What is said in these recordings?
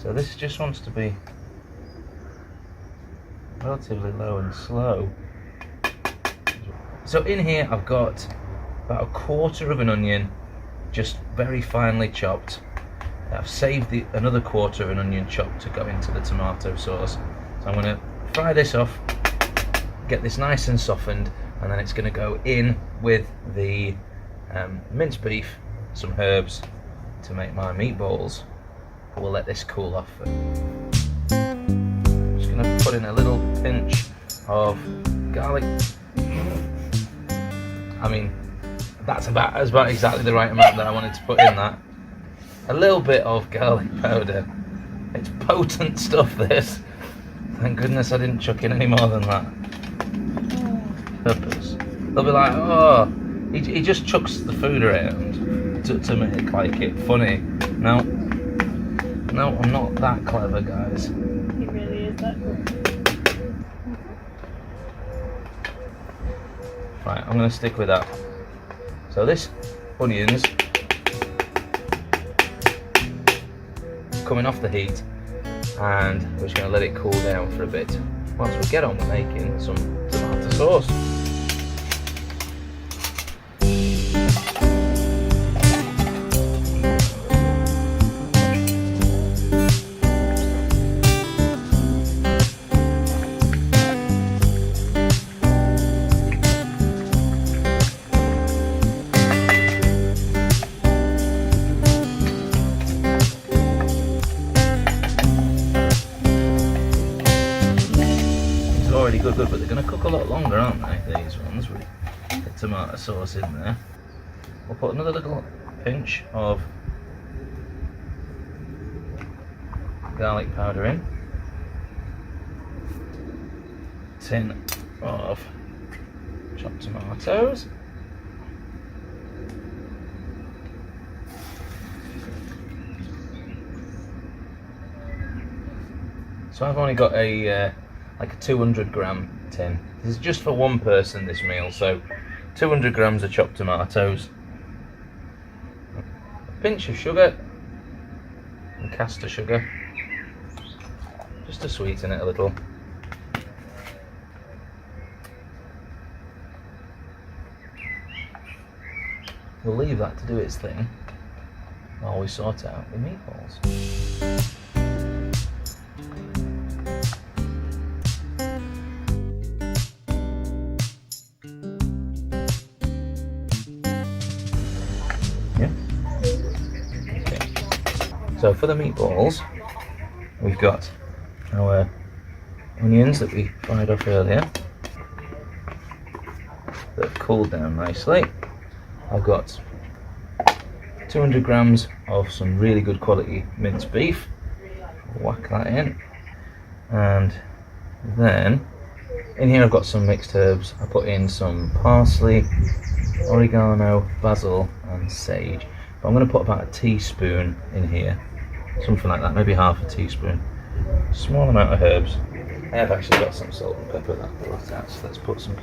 So this just wants to be relatively low and slow. So in here I've got about 1/4 of an onion, just very finely chopped. I've saved another 1/4 of an onion chopped to go into the tomato sauce. So I'm going to fry this off, get this nice and softened, and then it's going to go in with the minced beef, some herbs to make my meatballs. We'll let this cool off. I'm just going to put in a little pinch of garlic. I mean, that's about exactly the right amount that I wanted to put in that. A little bit of garlic powder. It's potent stuff, this. Thank goodness I didn't chuck in any more than that. Peppers. They'll be like, oh, he just chucks the food around to make like it funny. No, I'm not that clever, guys. He really is that good. Right, I'm going to stick with that. So this onions coming off the heat, and we're just going to let it cool down for a bit whilst we get on with making some tomato sauce. Good, but they're going to cook a lot longer, aren't they, these ones, with the tomato sauce in there. We'll put another little pinch of garlic powder in, tin of chopped tomatoes, so I've only got a like a 200-gram tin. This is just for one person, this meal, so 200 grams of chopped tomatoes, a pinch of sugar and caster sugar, just to sweeten it a little. We'll leave that to do its thing while we sort out the meatballs. So for the meatballs, we've got our onions that we fried off earlier that have cooled down nicely. I've got 200 grams of some really good quality minced beef. Whack that in. And then in here I've got some mixed herbs. I put in some parsley, oregano, basil and sage. But I'm going to put about a teaspoon in here. Something like that, maybe half a teaspoon. Small amount of herbs. I have actually got some salt and pepper that I brought out, so let's put some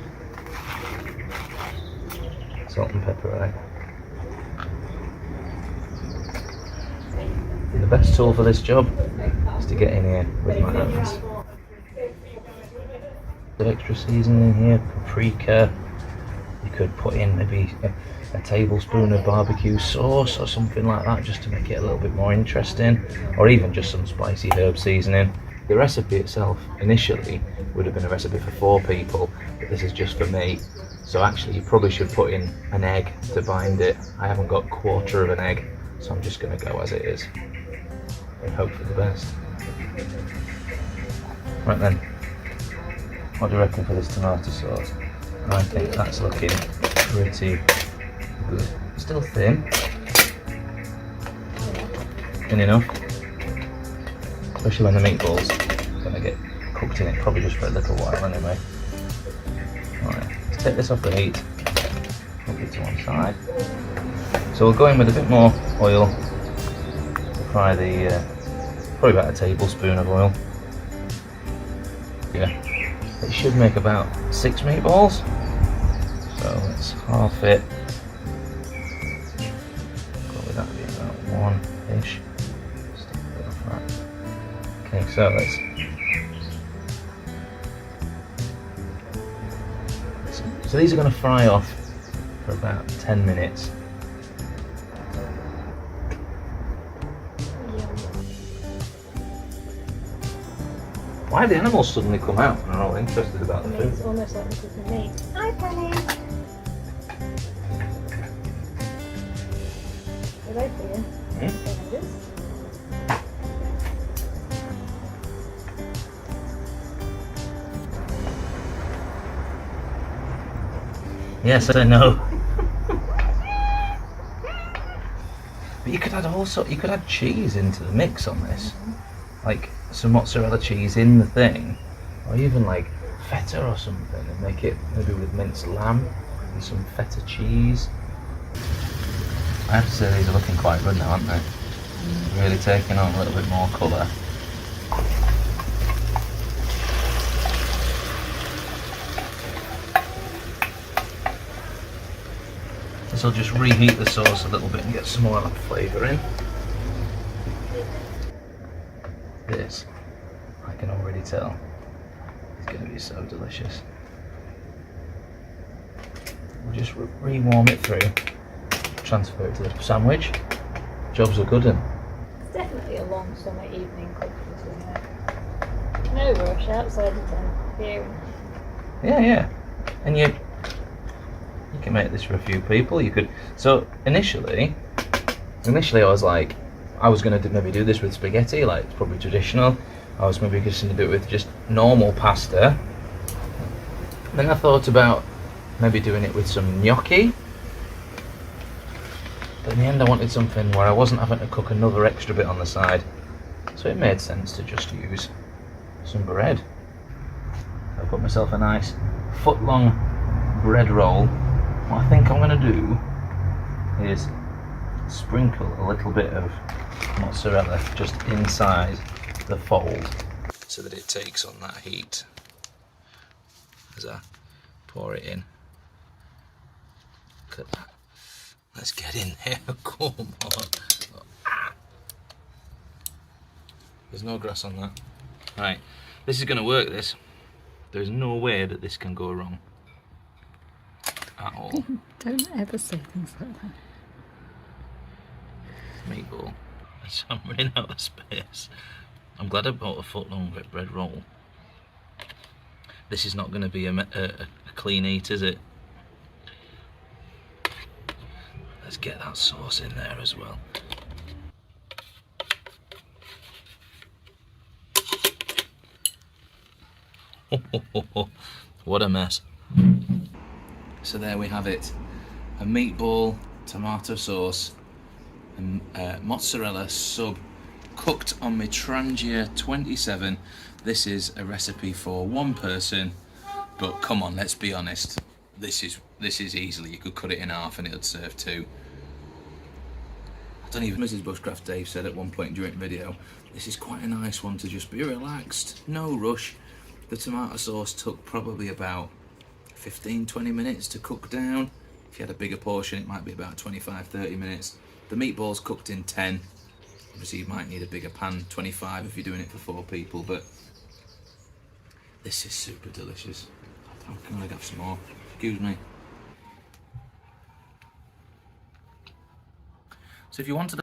salt and pepper in. The best tool for this job is to get in here with my hands. The extra seasoning in here, paprika. You could put in maybe a tablespoon of barbecue sauce or something like that, just to make it a little bit more interesting, or even just some spicy herb seasoning. The recipe itself initially would have been a recipe for 4 people, but this is just for me. So actually you probably should put in an egg to bind it. I haven't got 1/4 of an egg, so I'm just going to go as it is and hope for the best. Right then, what do you reckon for this tomato sauce? I think that's looking pretty good. Still thin enough, especially when the meatballs are going to get cooked in it, probably just for a little while anyway. Alright, let's take this off the heat, put it to one side. So we'll go in with a bit more oil, fry the, probably about a tablespoon of oil. Yeah, it should make about 6 meatballs, so let's half it. Probably that'd be about 1-ish. Stick a bit of that Okay, so so these are going to fry off for about 10 minutes. Why did the animals suddenly come out and are all interested about the food? It's almost like this is me. Hi, Penny. Hello, dear. Yes, I know. But you could add cheese into the mix on this. Like some mozzarella cheese in the thing, or even like feta or something, and make it maybe with minced lamb and some feta cheese. I have to say these are looking quite good now, aren't they? Really taking on a little bit more colour. This will just reheat the sauce a little bit and get some more of that flavour in. This, I can already tell, is going to be so delicious. We'll just re-warm it through, transfer it to the sandwich. Jobs are good. And it's definitely a long summer evening cooking, isn't it? No rush outside the tent. Here. Yeah. And you can make this for a few people. You could. So initially I was like, I was going to maybe do this with spaghetti, like it's probably traditional. I was maybe just going to do it with just normal pasta. Then I thought about maybe doing it with some gnocchi. But in the end I wanted something where I wasn't having to cook another extra bit on the side. So it made sense to just use some bread. I put myself a nice foot-long bread roll. What I think I'm going to do is sprinkle a little bit of mozzarella just inside the fold so that it takes on that heat as I pour it in. Look at that. Let's get in there. Come on. Ah. There's no grass on that. Right, this is going to work, this. There's no way that this can go wrong at all. Don't ever say things like that. Meatball. I'm running out of space. I'm glad I bought a foot-long bread roll. This is not going to be a clean eat, is it? Let's get that sauce in there as well. What a mess. So there we have it. A meatball, tomato sauce, and mozzarella sub cooked on my Trangia 27. This is a recipe for one person, but come on, let's be honest. This is easily, you could cut it in half and it would serve two. I don't even, Mrs. Bushcraft Dave said at one point during the video, this is quite a nice one to just be relaxed, no rush. The tomato sauce took probably about 15-20 minutes to cook down. If you had a bigger portion, it might be about 25-30 minutes. The meatballs cooked in 10. Obviously you might need a bigger pan, 25 if you're doing it for 4 people, but this is super delicious. I'm gonna have some more, excuse me. So if you wanted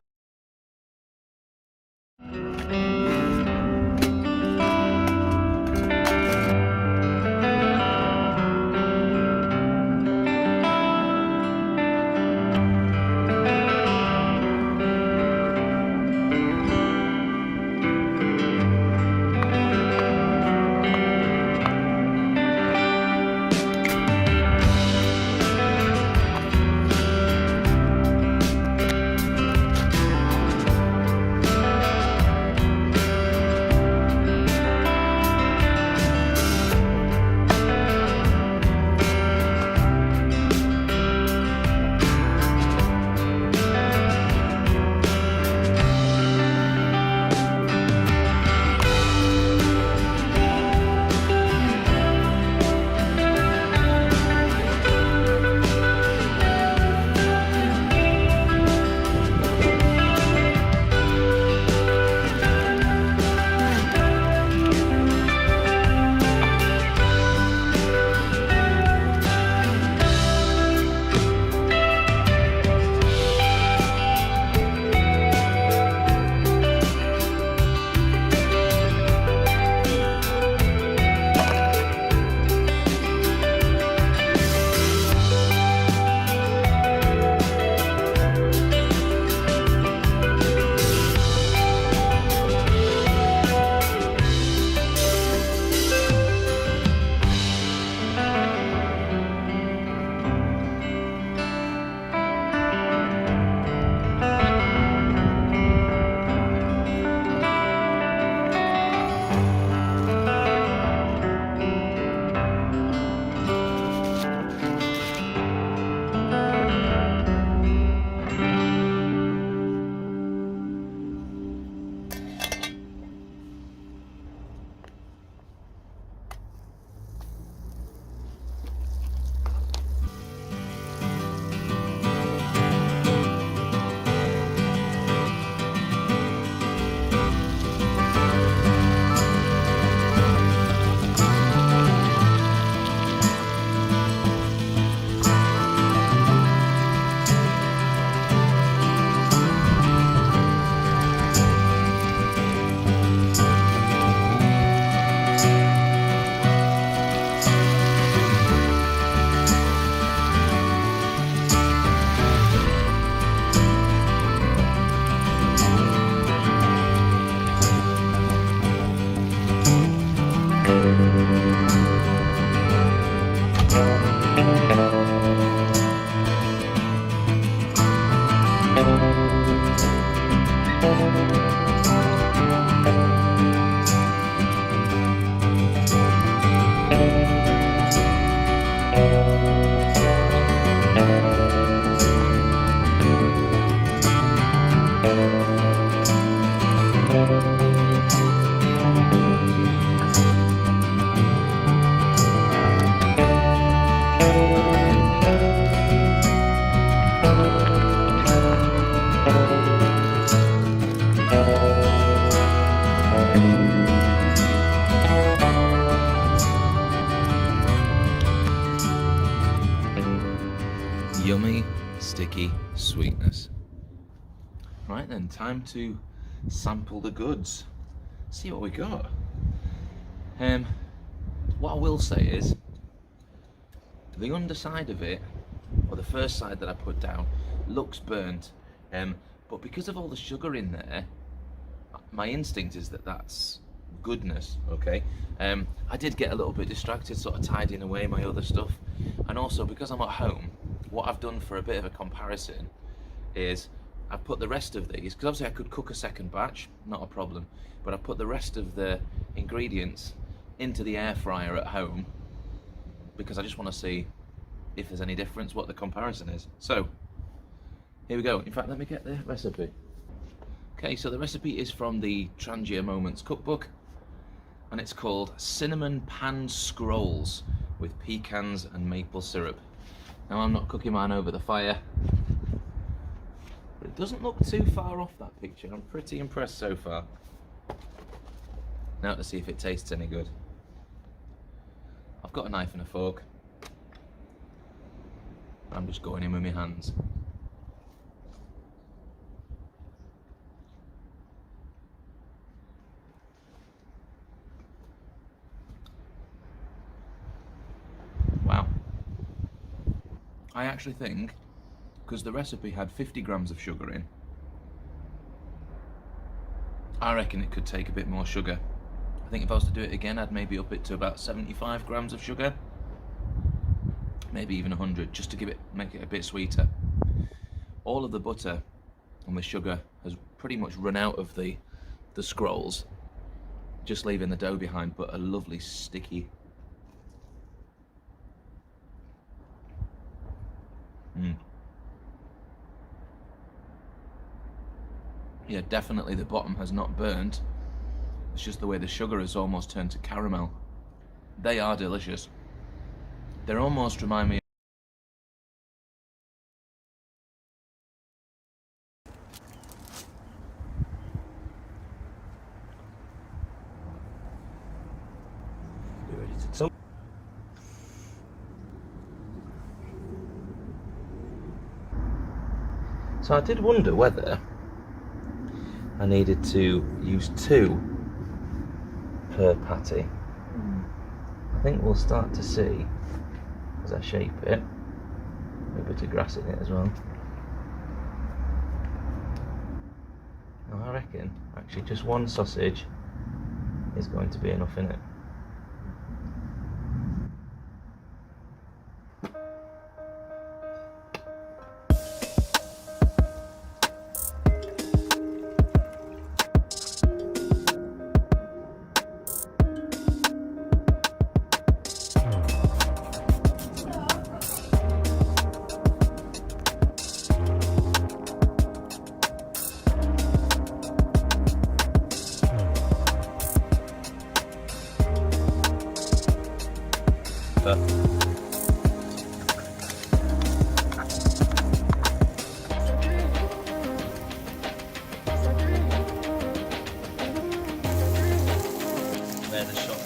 Yummy, sticky sweetness. Right then, time to sample the goods. See what we got. What I will say is, the underside of it, or the first side that I put down, looks burnt. But because of all the sugar in there, my instinct is that that's goodness, okay? I did get a little bit distracted, sort of tidying away my other stuff. And also, because I'm at home, what I've done for a bit of a comparison is I've put the rest of these, because obviously I could cook a second batch, not a problem, but I put the rest of the ingredients into the air fryer at home because I just want to see if there's any difference, what the comparison is. So, here we go. In fact, let me get the recipe. Okay, so the recipe is from the Trangia Moments cookbook, and it's called Cinnamon Pan Scrolls with pecans and maple syrup. Now, I'm not cooking mine over the fire, but it doesn't look too far off that picture. I'm pretty impressed so far. Now to see if it tastes any good. I've got a knife and a fork. I'm just going in with my hands. Wow. I actually think, because the recipe had 50 grams of sugar in, I reckon it could take a bit more sugar. I think if I was to do it again, I'd maybe up it to about 75 grams of sugar. Maybe even 100, just to make it a bit sweeter. All of the butter and the sugar has pretty much run out of the scrolls, just leaving the dough behind, but a lovely sticky. Yeah, definitely the bottom has not burnt. It's just the way the sugar has almost turned to caramel. They are delicious. They almost remind me. So I did wonder whether I needed to use 2 per patty. I think we'll start to see as I shape it. A bit of grass in it as well. Now I reckon actually just 1 sausage is going to be enough in it. Where the shop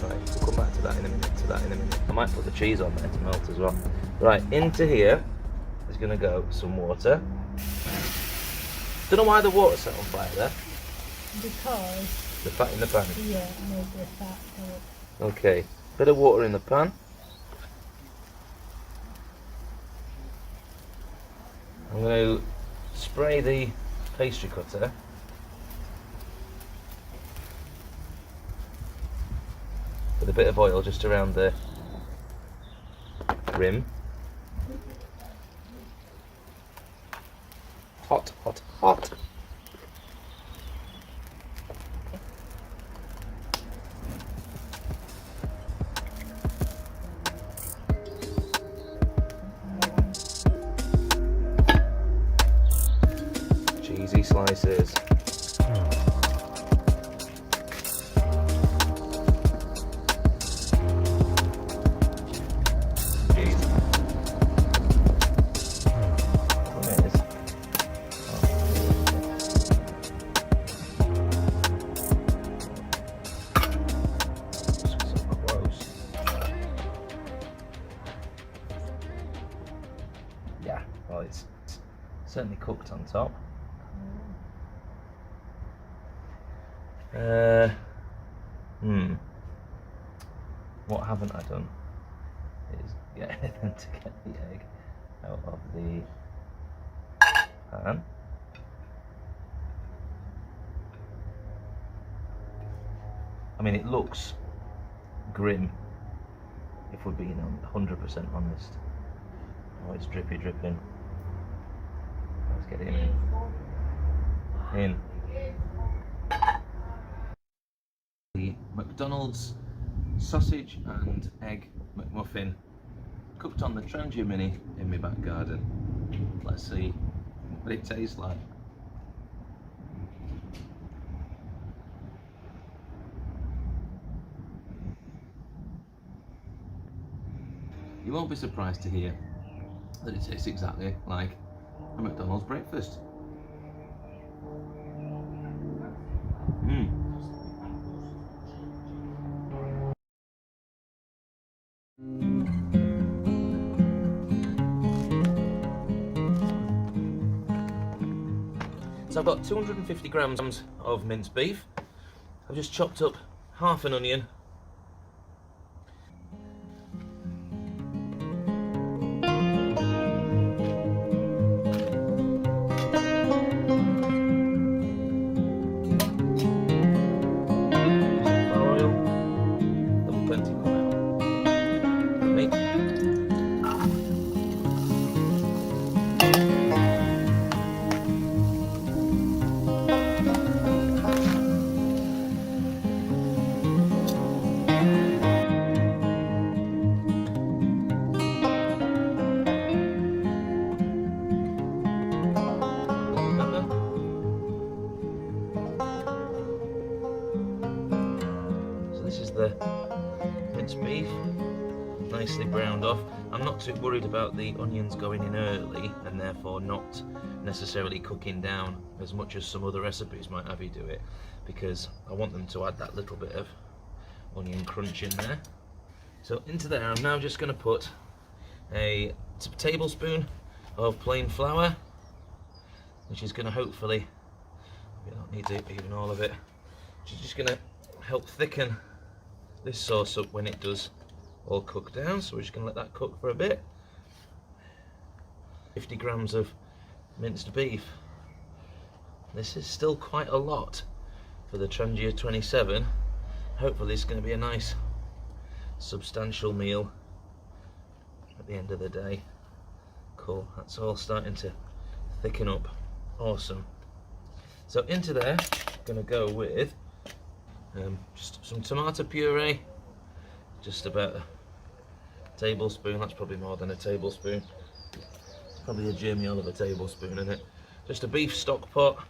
Right, we'll come back to that in a minute. I might put the cheese on there to melt as well. Right, into here is going to go some water. Don't know why the water set on fire there. Because The fat in the pan. yeah, maybe the fat. Okay, bit of water in the pan. I'm going to spray the pastry cutter with a bit of oil just around the rim. Hot, hot, hot. Cheesy slices. Yeah, well, it's certainly cooked on top. What haven't I done is get them to get the egg out of the pan. I mean, it looks grim, if we're being 100% honest. Oh, it's drippy dripping. Let's get it in. The McDonald's sausage and egg McMuffin, cooked on the Trangia Mini in my back garden. Let's see what it tastes like. You won't be surprised to hear that it tastes exactly like a McDonald's breakfast. So I've got 250 grams of minced beef. I've just chopped up half an onion. The minced beef, nicely browned off. I'm not too worried about the onions going in early and therefore not necessarily cooking down as much as some other recipes might have you do it, because I want them to add that little bit of onion crunch in there. So into there I'm now just going to put a tablespoon of plain flour, which is going to hopefully, you don't need to even all of it, which is just going to help thicken this sauce up when it does all cook down. So we're just going to let that cook for a bit. 50 grams of minced beef. This is still quite a lot for the Trangia 27. Hopefully it's going to be a nice substantial meal at the end of the day. Cool, that's all starting to thicken up. Awesome. So into there, I'm going to go with just some tomato puree, just about a tablespoon. That's probably more than a tablespoon. It's probably a Jamie Oliver tablespoon in it. Just a beef stock pot,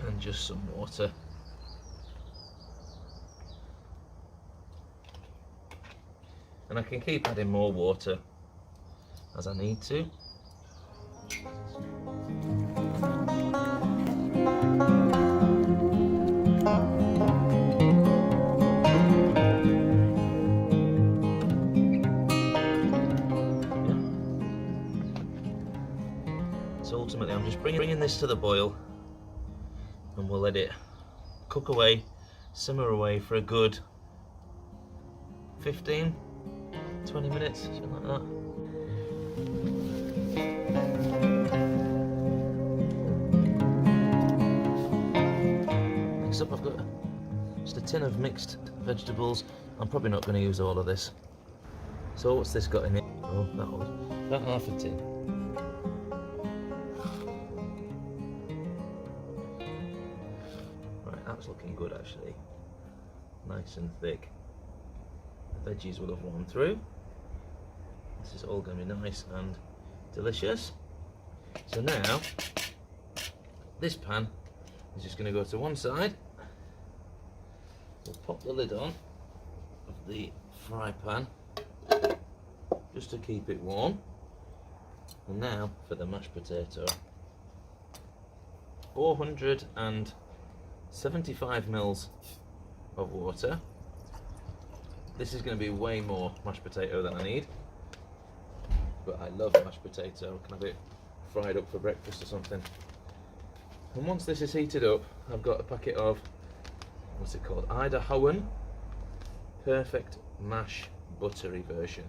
and just some water. And I can keep adding more water as I need to. So ultimately I'm just bringing this to the boil, and we'll let it cook away, simmer away for a good 15-20 minutes, something like that. Next up I've got just a tin of mixed vegetables. I'm probably not going to use all of this. So what's this got in it? Oh, that was about half a tin. Right, that's looking good actually. Nice and thick. The veggies will have run through. This is all going to be nice and delicious. So now, this pan is just going to go to one side. We'll pop the lid on of the fry pan just to keep it warm. And now for the mashed potato. 475 mils of water. This is going to be way more mashed potato than I need, but I love mashed potato. I can have it fried up for breakfast or something. And once this is heated up, I've got a packet of, what's it called, Idahoan Perfect Mash Buttery version.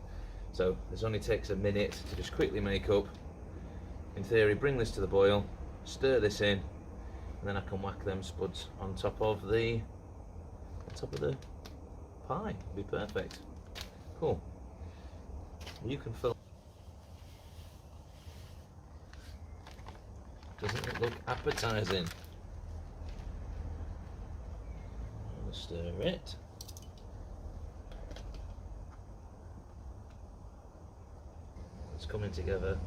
So this only takes a minute to just quickly make up. In theory, bring this to the boil, stir this in, and then I can whack them spuds on top of the pie. It'll be perfect. Cool. You can fill. Doesn't it look appetizing? I'll stir it. It's coming together.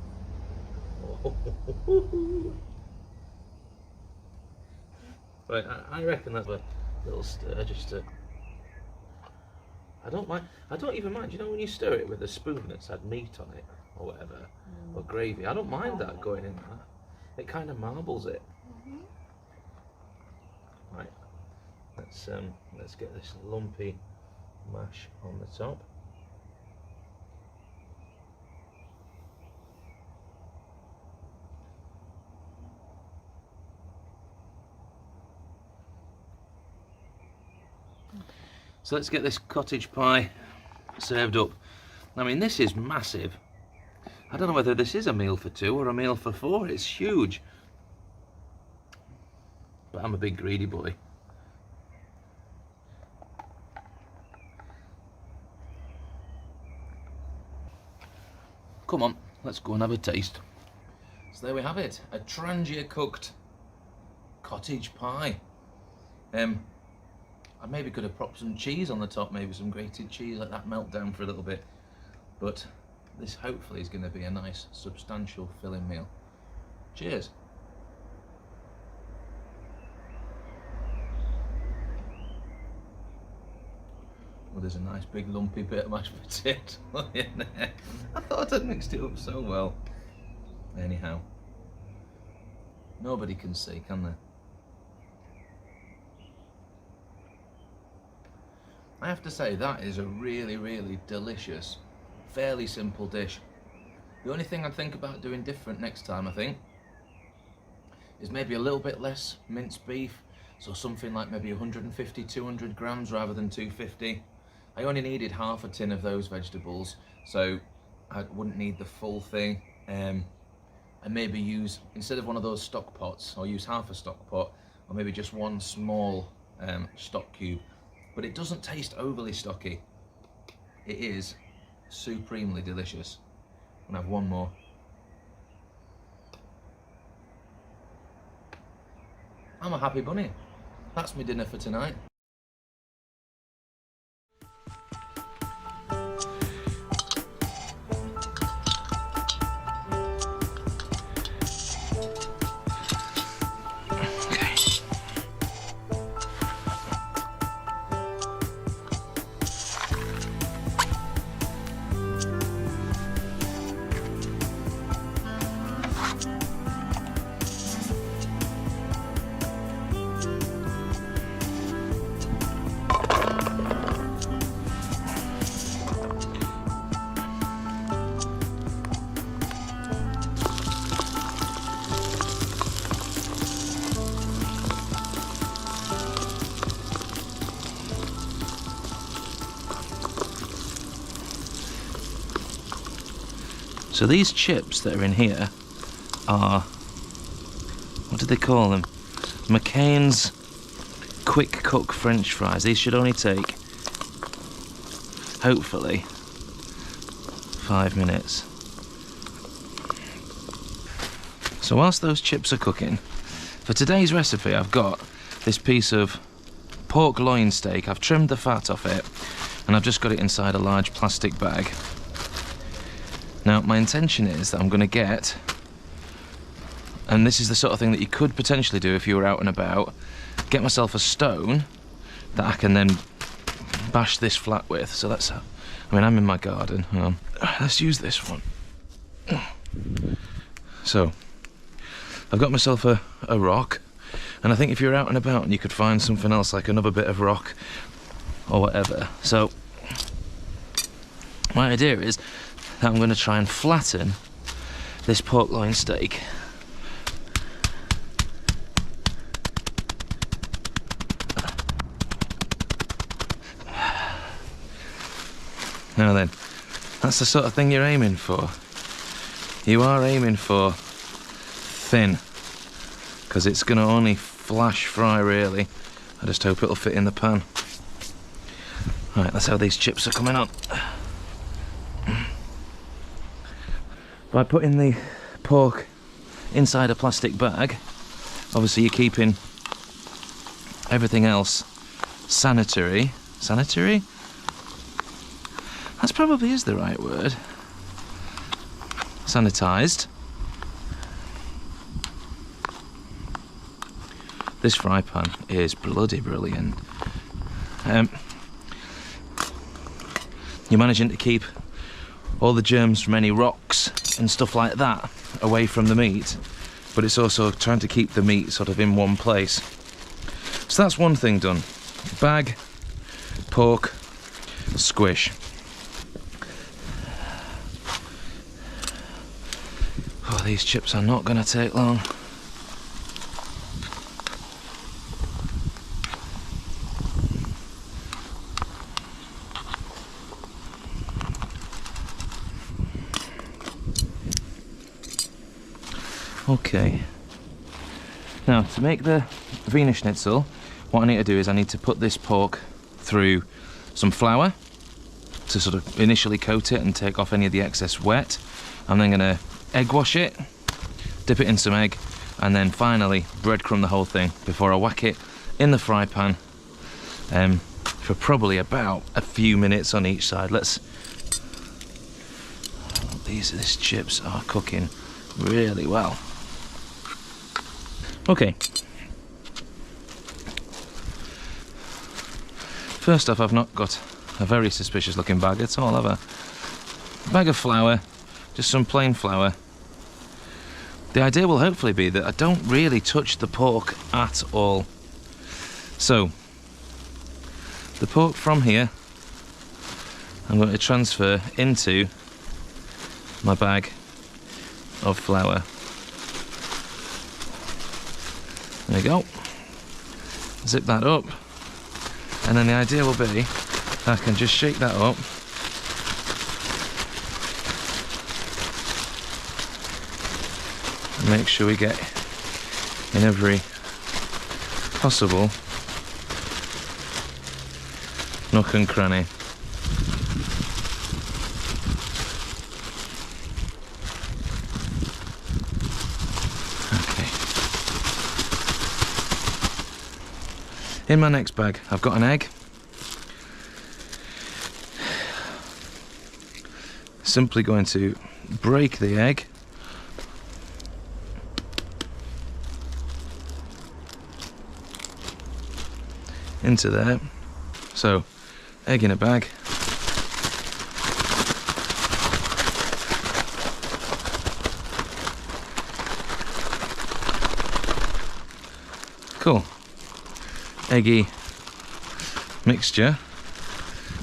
Right, I reckon that's a little stir just to. I don't even mind. You know when you stir it with a spoon that's had meat on it or whatever, or gravy. I don't mind that going in there. It kind of marbles it. Right, let's get this lumpy mash on the top. So let's get this cottage pie served up. I mean, this is massive. I don't know whether this is a meal for two or a meal for four. It's huge. But I'm a big greedy boy. Come on, let's go and have a taste. So there we have it, a Trangia cooked cottage pie. I maybe could have propped some cheese on the top, maybe some grated cheese, let that melt down for a little bit. But this hopefully is going to be a nice, substantial filling meal. Cheers. Well, there's a nice big lumpy bit of mashed potato in there. I thought I'd mixed it up so well. Anyhow, nobody can see, can they? I have to say that is a really, really delicious, fairly simple dish. The only thing I'd think about doing different next time, I think, is maybe a little bit less minced beef. So something like maybe 150, 200 grams rather than 250. I only needed half a tin of those vegetables, so I wouldn't need the full thing. And maybe use, instead of one of those stock pots, I'll use half a stock pot, or maybe just one small stock cube. But it doesn't taste overly stocky. It is supremely delicious. I'm gonna have one more. I'm a happy bunny. That's my dinner for tonight. So these chips that are in here are, what do they call them? McCain's quick cook French fries. These should only take, hopefully, 5 minutes. So whilst those chips are cooking, for today's recipe I've got this piece of pork loin steak. I've trimmed the fat off it and I've just got it inside a large plastic bag. Now my intention is that I'm going to get, and this is the sort of thing that you could potentially do if you were out and about, get myself a stone that I can then bash this flat with. So that's, I mean, I'm in my garden. Hang on. Let's use this one. So I've got myself a rock, and I think if you're out and about and you could find something else like another bit of rock or whatever. So my idea is that I'm going to try and flatten this pork loin steak. Now then, that's the sort of thing you're aiming for. You are aiming for thin, because it's going to only flash fry really. I just hope it'll fit in the pan. Right, that's how these chips are coming on. By putting the pork inside a plastic bag, obviously you're keeping everything else sanitary. Sanitary? That probably is the right word. Sanitised. This fry pan is bloody brilliant. You're managing to keep all the germs from any rocks and stuff like that away from the meat, but it's also trying to keep the meat sort of in one place. So that's one thing done. Bag, pork, squish. Oh, these chips are not going to take long. Okay, now to make the Wiener Schnitzel, what I need to do is I need to put this pork through some flour to sort of initially coat it and take off any of the excess wet. I'm then going to egg wash it, dip it in some egg, and then finally breadcrumb the whole thing before I whack it in the fry pan for probably about a few minutes on each side. These chips are cooking really well. Okay, first off, I've not got a very suspicious looking bag at all, have I? Bag of flour, just some plain flour. The idea will hopefully be that I don't really touch the pork at all. So, the pork from here, I'm going to transfer into my bag of flour. There we go. Zip that up, and then the idea will be I can just shake that up and make sure we get in every possible nook and cranny. In my next bag, I've got an egg. Simply going to break the egg. Into there. So, egg in a bag. Cool. Eggy mixture,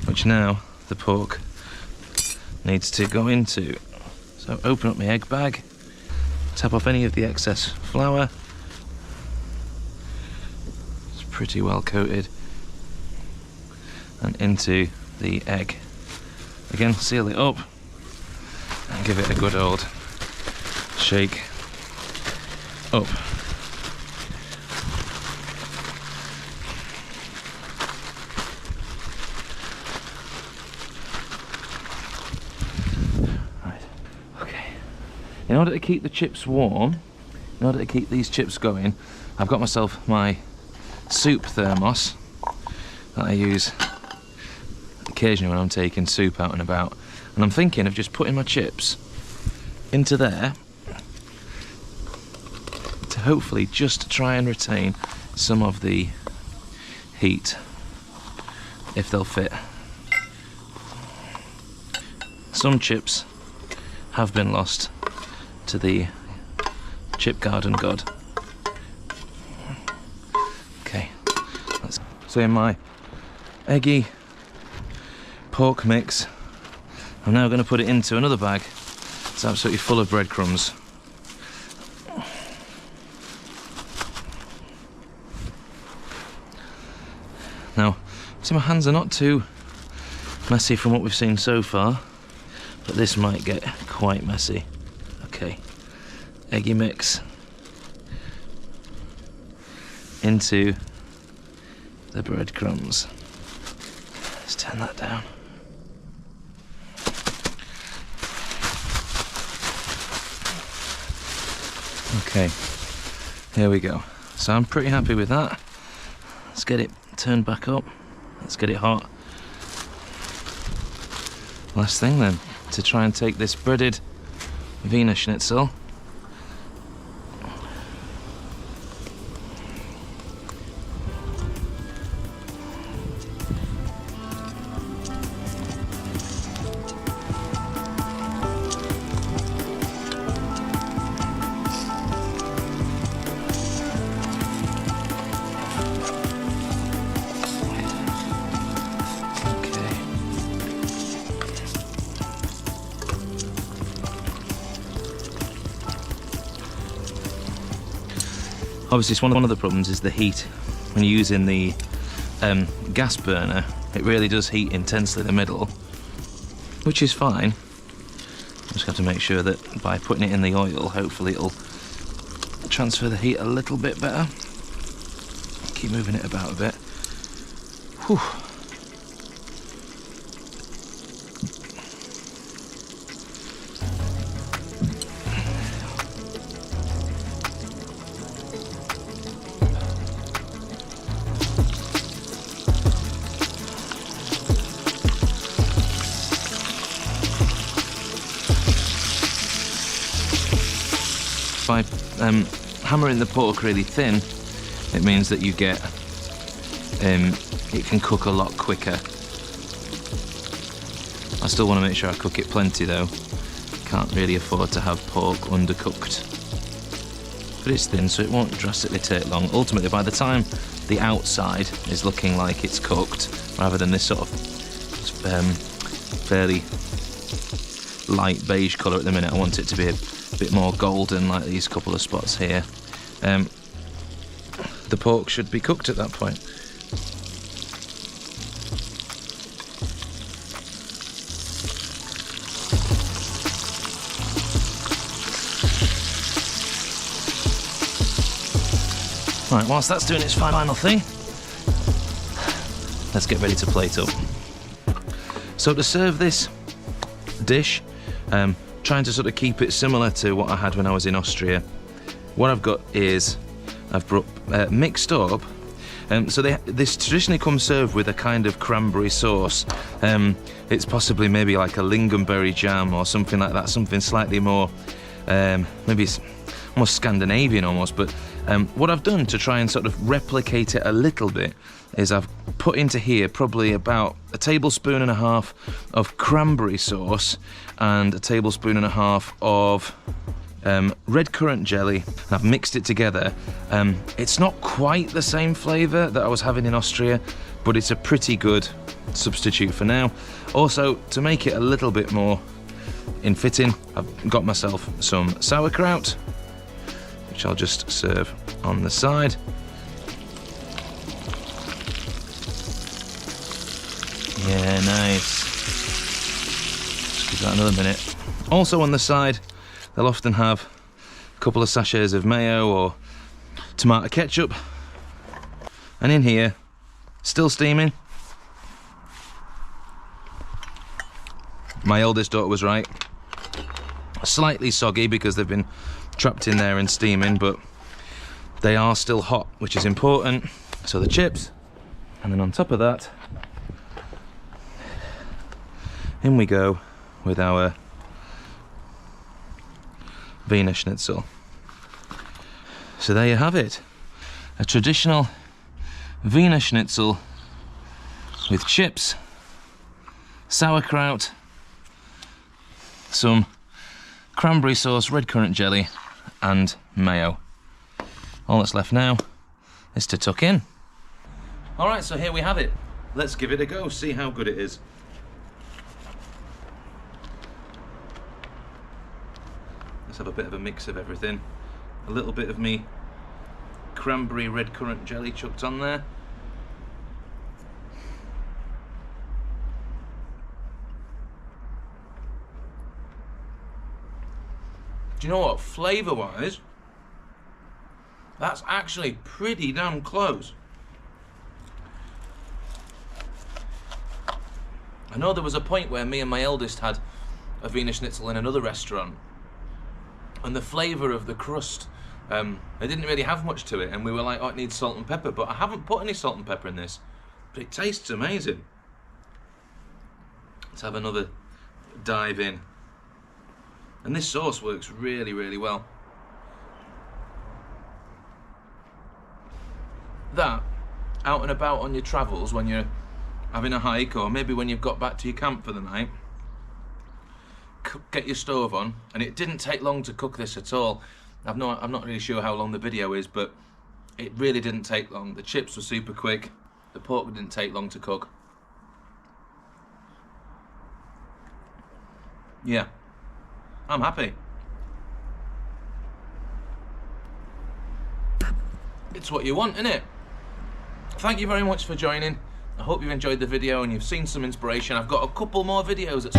which now the pork needs to go into. So open up my egg bag, tap off any of the excess flour. It's pretty well coated, and into the egg. Again, seal it up and give it a good old shake up. Right, okay. In order to keep the chips warm, in order to keep these chips going, I've got myself my soup thermos that I use occasionally when I'm taking soup out and about. And I'm thinking of just putting my chips into there to hopefully just try and retain some of the heat, if they'll fit. Some chips have been lost to the chip garden god. Okay, so in my eggy pork mix, I'm now going to put it into another bag. It's absolutely full of breadcrumbs. Now, see, my hands are not too messy from what we've seen so far, but this might get quite messy. Okay, eggy mix into the breadcrumbs. Let's turn that down. Okay, here we go. So I'm pretty happy with that. Let's get it turned back up. Let's get it hot. Last thing then, to try and take this breaded Wiener Schnitzel . Obviously, it's one of the problems is the heat. When you're using the gas burner, it really does heat intensely in the middle, which is fine. Just have to make sure that by putting it in the oil, hopefully it'll transfer the heat a little bit better. Keep moving it about a bit. Whew. By hammering the pork really thin, it means that you get it can cook a lot quicker. I still want to make sure I cook it plenty though. Can't really afford to have pork undercooked. But it's thin, so it won't drastically take long. Ultimately, by the time the outside is looking like it's cooked, rather than this sort of fairly light beige colour at the minute, I want it to be a bit more golden, like these couple of spots here. The pork should be cooked at that point. Right, whilst that's doing its final thing, let's get ready to plate up. So to serve this dish, trying to sort of keep it similar to what I had when I was in Austria, what I've got is I've brought mixed up. So this traditionally comes served with a kind of cranberry sauce. It's possibly maybe like a lingonberry jam or something like that, something slightly more, maybe it's almost Scandinavian almost, but what I've done to try and sort of replicate it a little bit is I've put into here probably about 1.5 tablespoons of cranberry sauce and 1.5 tablespoons of red currant jelly. I've mixed it together. It's not quite the same flavour that I was having in Austria, but it's a pretty good substitute for now. Also, to make it a little bit more in fitting, I've got myself some sauerkraut, which I'll just serve on the side. Yeah, nice. Just give that another minute. Also on the side, they'll often have a couple of sachets of mayo or tomato ketchup. And in here, still steaming. My eldest daughter was right. Slightly soggy because they've been trapped in there and steaming, but they are still hot, which is important. So the chips, and then on top of that, in we go with our Wiener Schnitzel. So there you have it, a traditional Wiener Schnitzel with chips, sauerkraut, some cranberry sauce, red currant jelly, and mayo. All that's left now is to tuck in. All right, so here we have it. Let's give it a go, see how good it is. Let's have a bit of a mix of everything. A little bit of me cranberry red currant jelly chucked on there. Do you know what, flavour-wise, that's actually pretty damn close. I know there was a point where me and my eldest had a Wiener Schnitzel in another restaurant, and the flavour of the crust, it didn't really have much to it, and we were like, oh, it needs salt and pepper, but I haven't put any salt and pepper in this, but it tastes amazing. Let's have another dive in. And this sauce works really, really well. That, out and about on your travels when you're having a hike, or maybe when you've got back to your camp for the night, get your stove on, and it didn't take long to cook this at all. I'm not really sure how long the video is, but it really didn't take long. The chips were super quick, the pork didn't take long to cook. Yeah. I'm happy. It's what you want, isn't it? Thank you very much for joining. I hope you've enjoyed the video and you've seen some inspiration. I've got a couple more videos.